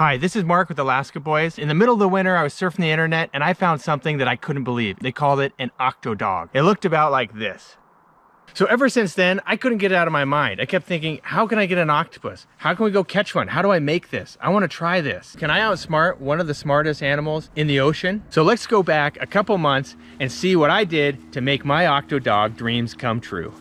Hi, this is Mark with Alaska Boys. In the middle of the winter, I was surfing the internet and I found something that I couldn't believe. They called it an Octodog. It looked about like this. So ever since then, I couldn't get it out of my mind. I kept thinking, how can I get an octopus? How can we go catch one? How do I make this? I want to try this. Can I outsmart one of the smartest animals in the ocean? So let's go back a couple months and see what I did to make my Octodog dreams come true.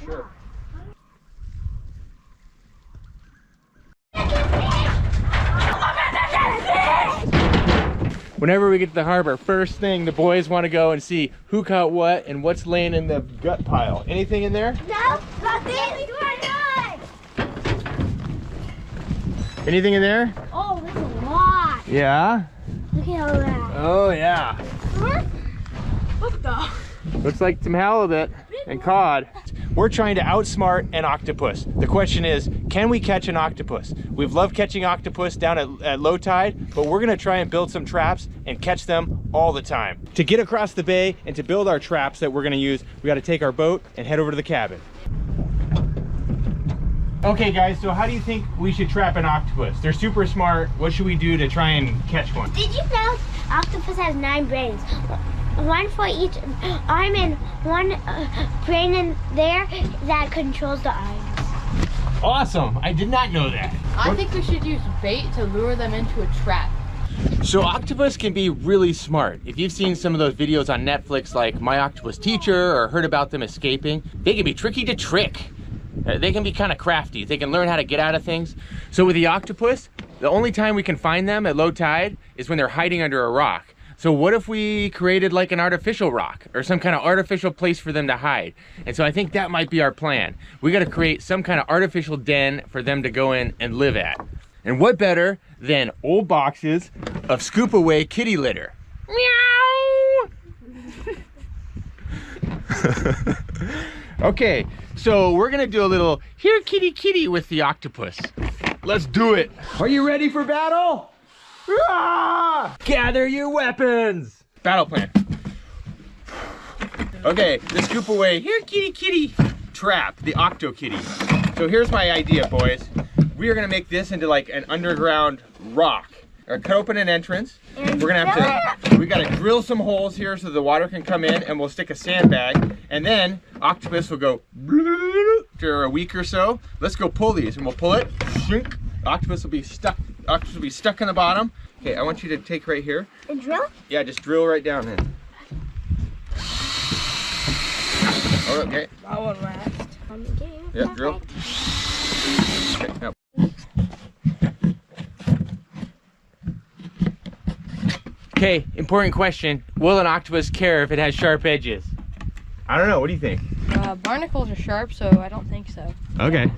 Sure. Whenever we get to the harbor, first thing the boys want to go and see who caught what and what's laying in the gut pile. Anything in there? No, nothing. Anything in there? Oh, there's a lot. Yeah. Look at all that. Oh yeah. What the? Looks like some halibut and cod. We're trying to outsmart an octopus. The question is, can we catch an octopus? We've loved catching octopus down at low tide, but we're gonna try and build some traps and catch them all the time. To get across the bay and to build our traps that we're gonna use, we gotta take our boat and head over to the cabin. Okay guys, so how do you think we should trap an octopus? They're super smart. What should we do to try and catch one? Did you know octopus has 9 brains? One for each arm and one brain in there that controls the eyes. Awesome, I did not know that. I think we should use bait to lure them into a trap. So octopus can be really smart. If you've seen some of those videos on Netflix like My Octopus Teacher or heard about them escaping, they can be tricky to trick. They can be kind of crafty. They can learn how to get out of things. So with the octopus, the only time we can find them at low tide is when they're hiding under a rock. So what if we created like an artificial rock or some kind of artificial place for them to hide? And so I think that might be our plan. We got to create some kind of artificial den for them to go in and live at. And what better than old boxes of scoop away kitty litter? Meow! Okay, so we're gonna do a little here kitty kitty with the octopus. Let's do it. Are you ready for battle? Ah! Gather your weapons. Battle plan. Okay, the scoop away here kitty kitty trap, the octo kitty. So here's my idea, boys. We are gonna make this into like an underground rock. Or cut open an entrance. We're gonna have to, we gotta drill some holes here so the water can come in, and we'll stick a sandbag, and then octopus will go after a week or so. Let's go pull these, and we'll pull it. Octopus will be stuck. Octopus will be stuck in the bottom. Okay, I want you to take right here. And drill? Yeah, just drill right down in. Okay. That one last. Yeah, drill. Okay, now. Okay, important question. Will an octopus care if it has sharp edges? I don't know, what do you think? Barnacles are sharp, so I don't think so. Okay.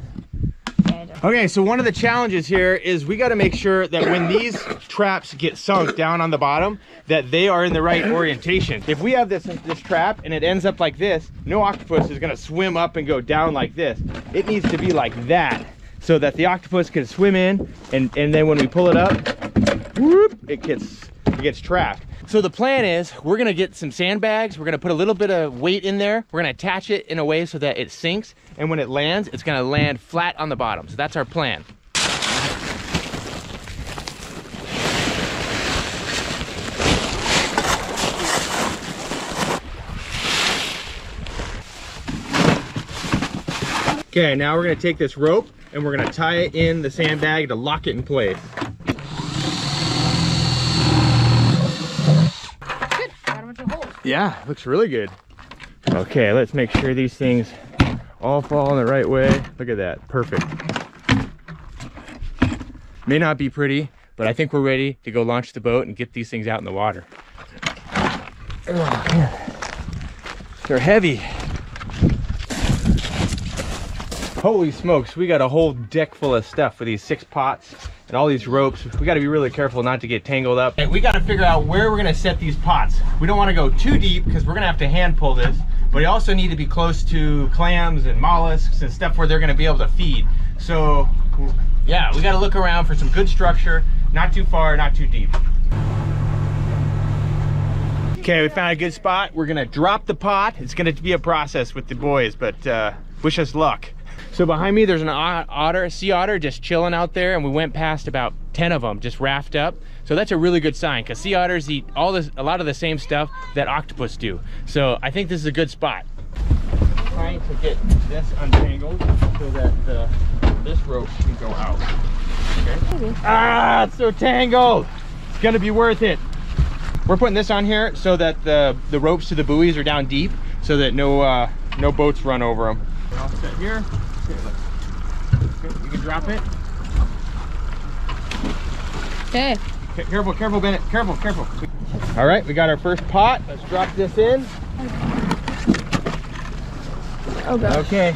Yeah, Okay, so one of the challenges here is we got to make sure that when these traps get sunk down on the bottom, that they are in the right orientation. If we have this trap and it ends up like this, no octopus is going to swim up and go down like this. It needs to be like that so that the octopus can swim in, and then when we pull it up, whoop, it gets trapped. So the plan is we're gonna get some sandbags, we're gonna put a little bit of weight in there, we're gonna attach it in a way so that it sinks, and when it lands, it's gonna land flat on the bottom. So that's our plan. Okay, now we're gonna take this rope and we're gonna tie it in the sandbag to lock it in place. Good. Got a bunch of holes. Yeah, looks really good. Okay, let's make sure these things all fall in the right way. Look at that, perfect. May not be pretty, but I think we're ready to go launch the boat and get these things out in the water. Oh, man. They're heavy. Holy smokes, we got a whole deck full of stuff with these 6 pots and all these ropes. We got to be really careful not to get tangled up. And we got to figure out where we're going to set these pots. We don't want to go too deep because we're going to have to hand pull this, but we also need to be close to clams and mollusks and stuff where they're going to be able to feed. So yeah, we got to look around for some good structure, not too far, not too deep. Okay, we found a good spot. We're going to drop the pot. It's going to be a process with the boys, but wish us luck. So behind me, there's an otter, a sea otter, just chilling out there, and we went past about 10 of them, just raft up. So that's a really good sign, because sea otters eat a lot of the same stuff that octopus do. So I think this is a good spot. I'm trying to get this untangled so that this rope can go out. Okay. Ah, it's so tangled. It's gonna be worth it. We're putting this on here so that the ropes to the buoys are down deep, so that no boats run over them. We're all set here. Okay, you can drop it. Okay. Okay, careful, careful, Bennett. Careful, careful. All right, we got our first pot. Let's drop this in. Oh gosh. Okay.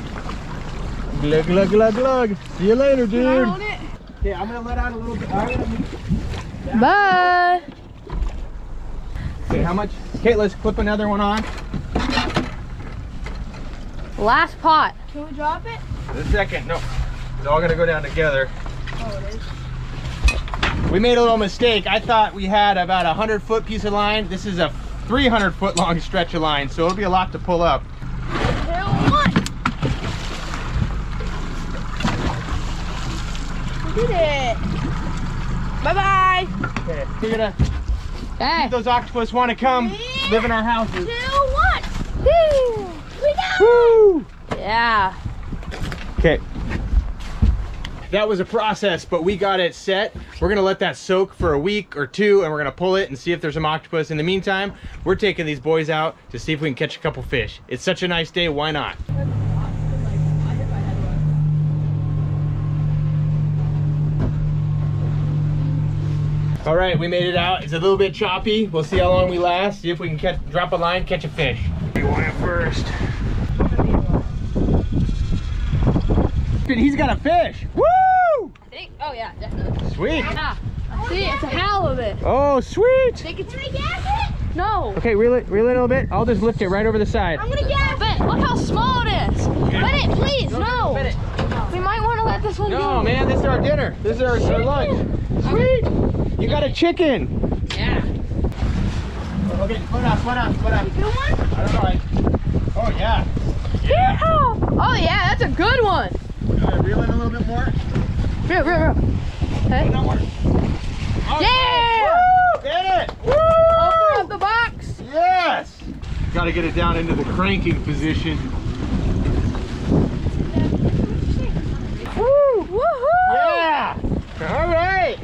Glug, glug, glug, glug. See you later, dude. Can I hold it? Okay, I'm gonna let out a little bit. Bye. Okay, how much? Okay, let's clip another one on. Last pot. Can we drop it? A second. No, it's all gonna go down together. Oh, it is. We made a little mistake. I thought we had about a 100-foot piece of line. This is a 300-foot long stretch of line, so it'll be a lot to pull up. We did it. Bye-bye. Okay, we're gonna see if those octopus want to come live in our houses. 2, 1. Woo! We got it! Woo! Yeah. Okay. That was a process, but we got it set. We're gonna let that soak for a week or 2, and we're gonna pull it and see if there's some octopus. In the meantime, we're taking these boys out to see if we can catch a couple fish. It's such a nice day, why not? All right, we made it out. It's a little bit choppy. We'll see how long we last. See if we can drop a line, catch a fish. You want it first. He's got a fish. Woo! I think, oh yeah, definitely. Sweet. Yeah. I see, it's a halibut. Oh, sweet. Think it's gonna gas it? No. Okay, reel it a little bit. I'll just lift it right over the side. I'm gonna gas it. Look how small it is. Bennett, please, no. Bennett. We might want to let this one go. No, man, this is our dinner. This is our lunch. Sweet. You got a chicken. Yeah. Okay, slow down. Good one? I don't know. Oh, yeah. Yeah. Oh yeah, that's a good one. Reel in a little bit more. Real. Okay. No more. Yeah! Woo! Get it! Woo! Open up the box. Yes! Got to get it down into the cranking position. Woo! Woohoo! Yeah! All right.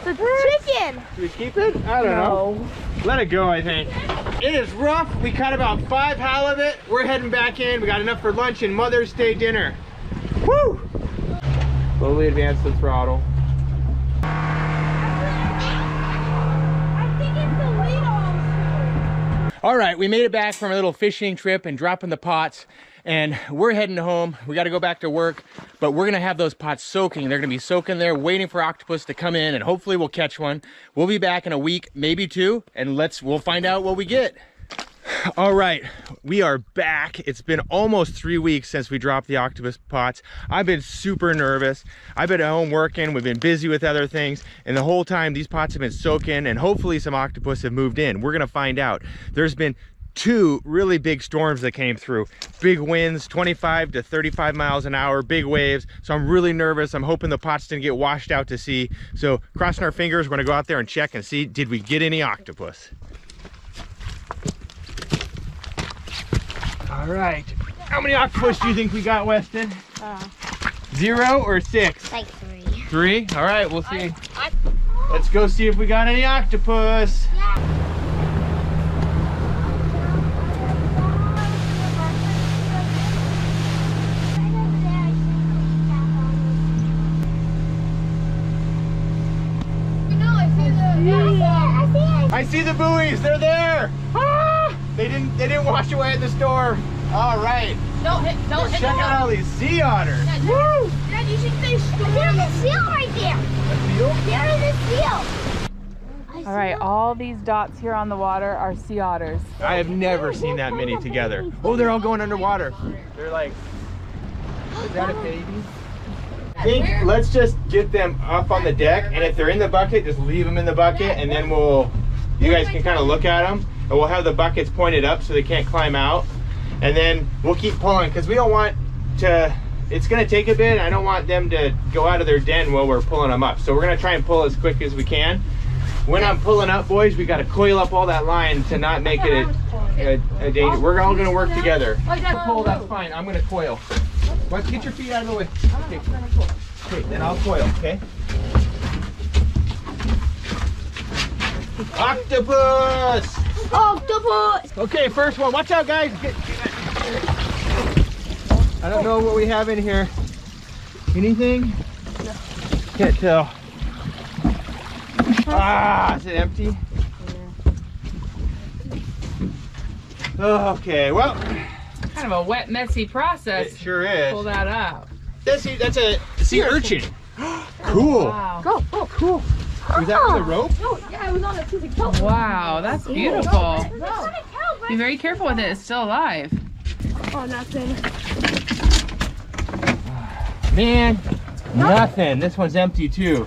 The chicken. Do we keep it? I don't know. Let it go, I think. It is rough. We caught about 5 halibut. We're heading back in. We got enough for lunch and Mother's Day dinner. Woo! Slowly advance the throttle. All right, we made it back from a little fishing trip and dropping the pots, and we're heading home. We got to go back to work, but we're gonna have those pots soaking. They're gonna be soaking there, waiting for octopus to come in, and hopefully we'll catch one. We'll be back in a week, maybe 2, and we'll find out what we get. All right, we are back. It's been almost 3 weeks since we dropped the octopus pots. I've been super nervous. I've been at home working. We've been busy with other things, and the whole time these pots have been soaking, and hopefully some octopus have moved in. We're gonna find out. There's been 2 really big storms that came through. Big winds, 25 to 35 miles an hour, big waves. So I'm really nervous. I'm hoping the pots didn't get washed out to sea. So crossing our fingers, we're gonna go out there and check and see, did we get any octopus? All right. How many octopus do you think we got, Weston? 0 or 6? Like 3. 3? All right, we'll see. Let's go see if we got any octopus. Yeah. see the buoys. They're there. Ah! They didn't wash away at the storm. All right. Don't hit Check out all these sea otters. Woo! Dad, you should say storm. There's a seal right there. A seal? There is a seal. All right, all these dots here on the water are sea otters. I have never seen that many together. Oh, they're all going underwater. They're like, is that a baby? I think let's just get them up on the deck, and if they're in the bucket, just leave them in the bucket, and then you guys can kind of look at them, and we'll have the buckets pointed up so they can't climb out, and then we'll keep pulling, because we don't want to, it's going to take a bit, and I don't want them to go out of their den while we're pulling them up. So we're going to try and pull as quick as we can. When I'm pulling up, boys, we got to coil up all that line to not make it a danger. We're all going to work together. Pull, that's fine. I'm going to coil. Let's get your feet out of the way. Okay. Okay, then I'll coil, okay? Octopus! Octopus! Okay, first one. Watch out, guys. I don't know what we have in here. Anything? No. Can't tell. Ah, is it empty? Yeah. Okay, well. Kind of a wet, messy process. It sure is. Pull that out. That's a sea urchin. Cool. Wow. Go, go. Cool. Was that with a rope? No, yeah, it was on a piece of kelp. Wow, that's beautiful. It's on a kelp, Be very careful with it. It's still alive. Oh, nothing. Man, nothing. This one's empty too.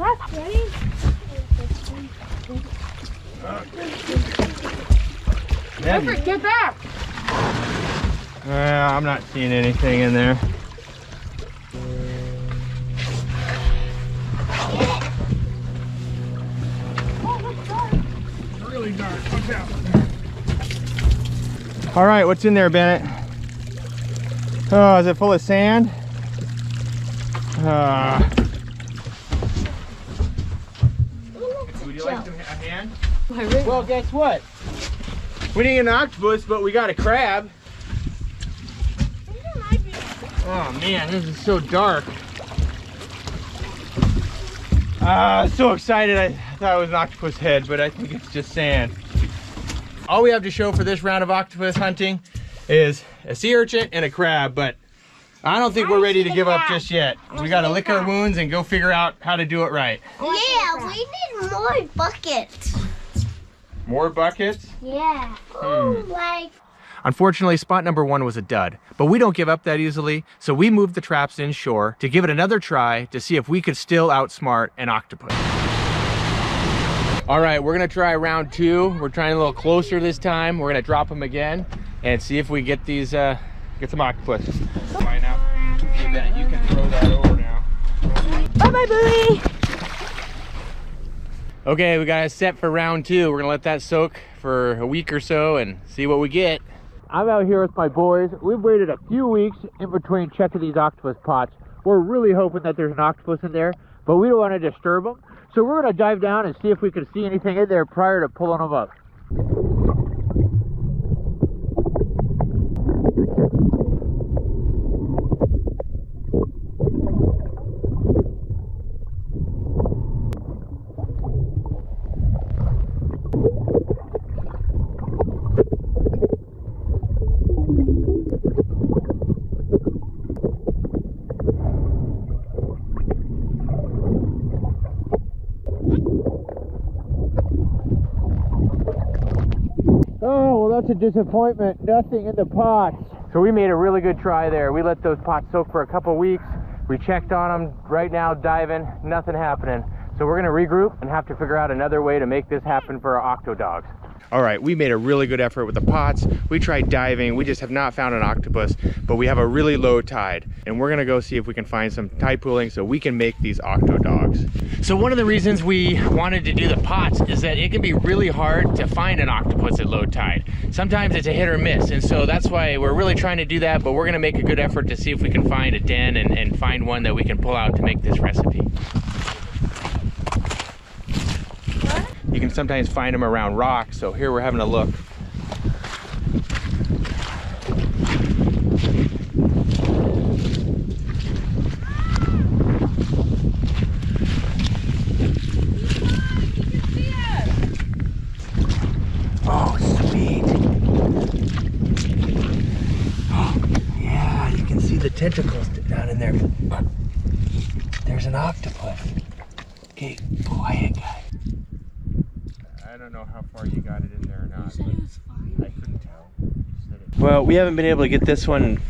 Ready? Get back. I'm not seeing anything in there. Really dark. Watch out. All right, what's in there, Bennett? Oh, is it full of sand? Would you like a hand? Well, guess what? We didn't get an octopus, but we got a crab. Oh man, this is so dark. So excited. I thought it was an octopus head, but I think it's just sand. All we have to show for this round of octopus hunting is a sea urchin and a crab, but I don't think we're ready to give up just yet. We gotta lick our wounds and go figure out how to do it right. Yeah, we need more buckets. More buckets? Yeah. Like. Unfortunately, spot number 1 was a dud, but we don't give up that easily, so we moved the traps inshore to give it another try to see if we could still outsmart an octopus. All right, we're gonna try round 2. We're trying a little closer this time. We're gonna drop them again and see if we get these, get some octopus. Right now, you can throw that over now. Bye-bye, Billy. Okay, we got it set for round 2. We're gonna let that soak for a week or so and see what we get. I'm out here with my boys. We've waited a few weeks in between checking these octopus pots. We're really hoping that there's an octopus in there, but we don't want to disturb them. So we're gonna dive down and see if we can see anything in there prior to pulling them up. Oh, well, that's a disappointment. Nothing in the pots. So we made a really good try there. We let those pots soak for a couple weeks. We checked on them. Right now, diving, nothing happening. So we're gonna regroup and have to figure out another way to make this happen for our Octodogs. All right, we made a really good effort with the pots. We tried diving. We just have not found an octopus, but we have a really low tide. And we're gonna go see if we can find some tide pooling so we can make these Octodogs. So one of the reasons we wanted to do the pots is that it can be really hard to find an octopus at low tide. Sometimes it's a hit or miss, and so that's why we're really trying to do that, but we're gonna make a good effort to see if we can find a den and find one that we can pull out to make this recipe. You can sometimes find them around rocks, so here we're having a look. the tentacles down in there. There's an octopus. Okay, quiet, guy. I don't know how far you got it in there or not. You said it was fine. I couldn't tell. Well, we haven't been able to get this one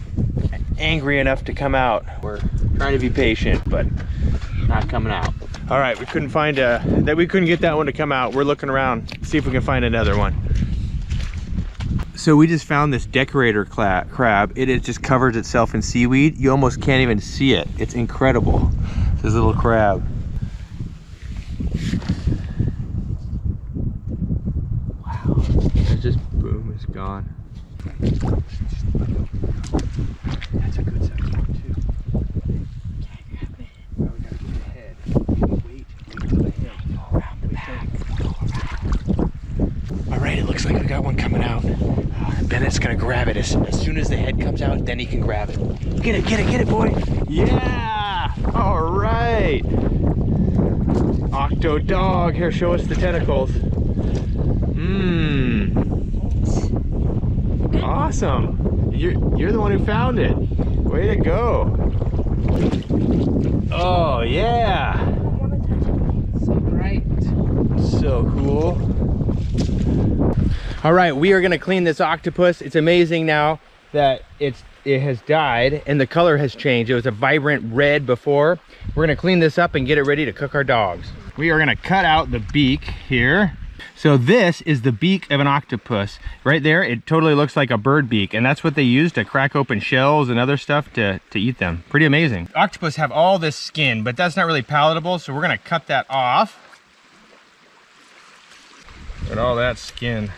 angry enough to come out. We're trying to be patient, but not coming out. All right, we couldn't find we couldn't get that one to come out. We're looking around, see if we can find another one. So we just found this decorator crab. It just covers itself in seaweed. You almost can't even see it. It's incredible. This little crab. Wow. It just boom, it's gone. That's a good size one too. Can I grab it? Oh, we gotta get the head. Wait until the head. Go around the back. All right, it looks like we got one coming out. Bennett's gonna grab it as soon as the head comes out, then he can grab it. Get it, boy. Yeah, all right. Octodog, here, show us the tentacles. Awesome. You're the one who found it. Way to go. Oh, yeah. So bright. So cool. All right, we are gonna clean this octopus. It's amazing now that it has died and the color has changed. It was a vibrant red before. We're gonna clean this up and get it ready to cook our dogs. We are gonna cut out the beak here. So this is the beak of an octopus. Right there, it totally looks like a bird beak, and that's what they use to crack open shells and other stuff to eat them. Pretty amazing. Octopus have all this skin, but that's not really palatable, so we're gonna cut that off. Look at all that skin.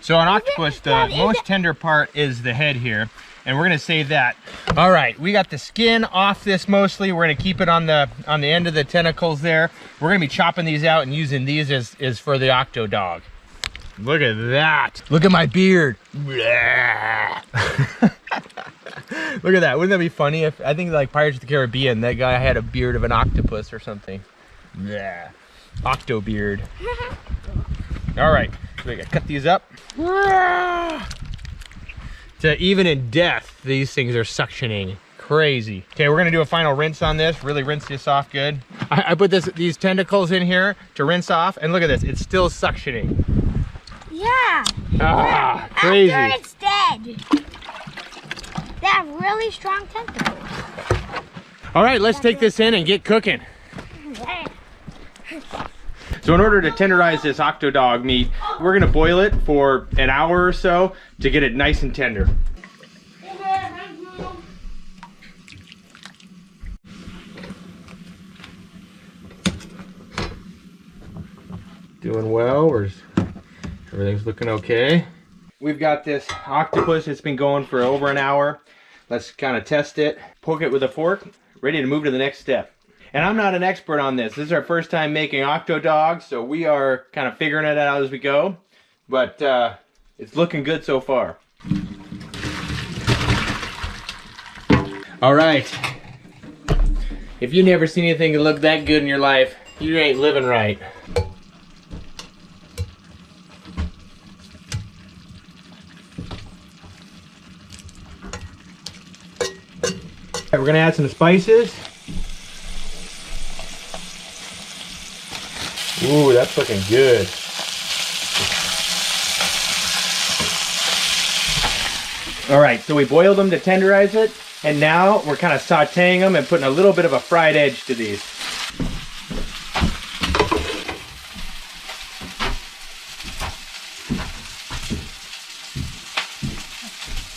So on octopus, the most tender part is the head here, and we're gonna save that. All right, we got the skin off this mostly. We're gonna keep it on the end of the tentacles there. We're gonna be chopping these out and using these as for the Octodog. Look at that. Look at my beard. Look at that. Wouldn't that be funny if, I think like Pirates of the Caribbean, that guy had a beard of an octopus or something. Yeah. Octo beard. All right, we gotta cut these up. So even in death, these things are suctioning. Crazy. Okay, we're gonna do a final rinse on this. Really rinse this off good. I put these tentacles in here to rinse off, and look at this, it's still suctioning. Yeah. Ah, crazy. After it's dead. They have really strong tentacles. All right, let's take this in and get cooking. So in order to tenderize this Octodog meat, we're gonna boil it for an hour or so to get it nice and tender. Doing well, everything's looking okay. We've got this octopus, it's been going for over an hour. Let's kind of test it, poke it with a fork, ready to move to the next step. And I'm not an expert on this. This is our first time making Octodog, so we are kind of figuring it out as we go. But it's looking good so far. All right. If you never seen anything that looked that good in your life, you ain't living right. We're gonna add some spices. Ooh, that's looking good. All right, so we boiled them to tenderize it, and now we're kind of sauteing them and putting a little bit of a fried edge to these.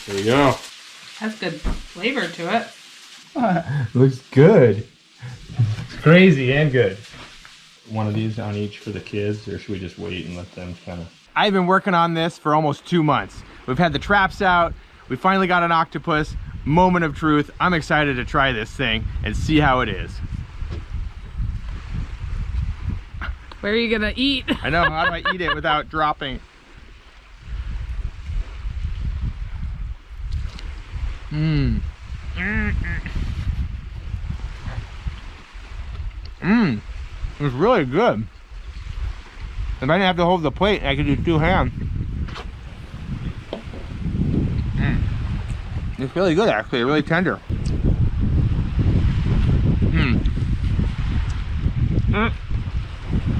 There we go. Has good flavor to it. Looks good. It's crazy and good. One of these on each for the kids, or should we just wait and let them kind of... I've been working on this for almost 2 months. We've had the traps out. We finally got an octopus. Moment of truth. I'm excited to try this thing and see how it is. Where are you gonna eat? I know, how do I eat it without dropping? Mmm. Mmm. It's really good. If I didn't have to hold the plate, I could do 2 hands. It's really good, actually. Really tender. A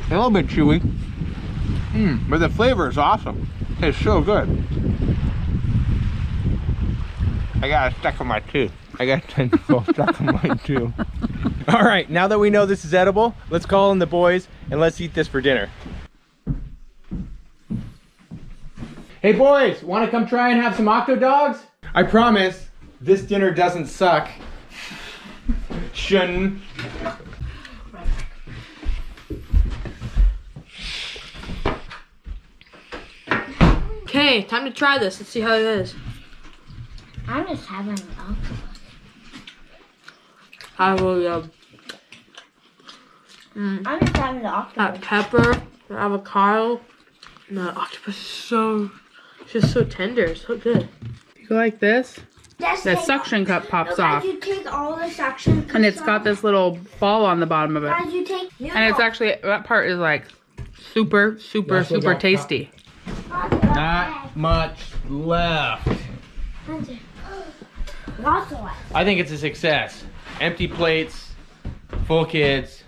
little bit chewy. But the flavor is awesome. It's so good. I got it stuck in my tooth. I got tentacle stuck in my tooth. All right, now that we know this is edible, let's call in the boys and let's eat this for dinner. Hey boys, want to come try and have some Octodogs? I promise this dinner doesn't suck. Shouldn't. Okay, time to try this. Let's see how it is. I'm just having an octopus. I will, I'm just having the octopus. that pepper, the avocado, and the octopus is it's just so tender, so good. You go like this, Just the take- suction cup pops Look, off. As you take all the suction cups And it's got this little ball on the bottom of it. As you take, And it's actually, that part is like super tasty. Not much left. Lots of left. I think it's a success. Empty plates, full kids.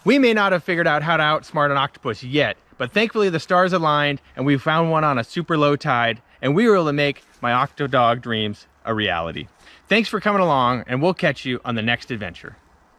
We may not have figured out how to outsmart an octopus yet, but thankfully the stars aligned and we found one on a super low tide and we were able to make my Octodog dreams a reality. Thanks for coming along and we'll catch you on the next adventure.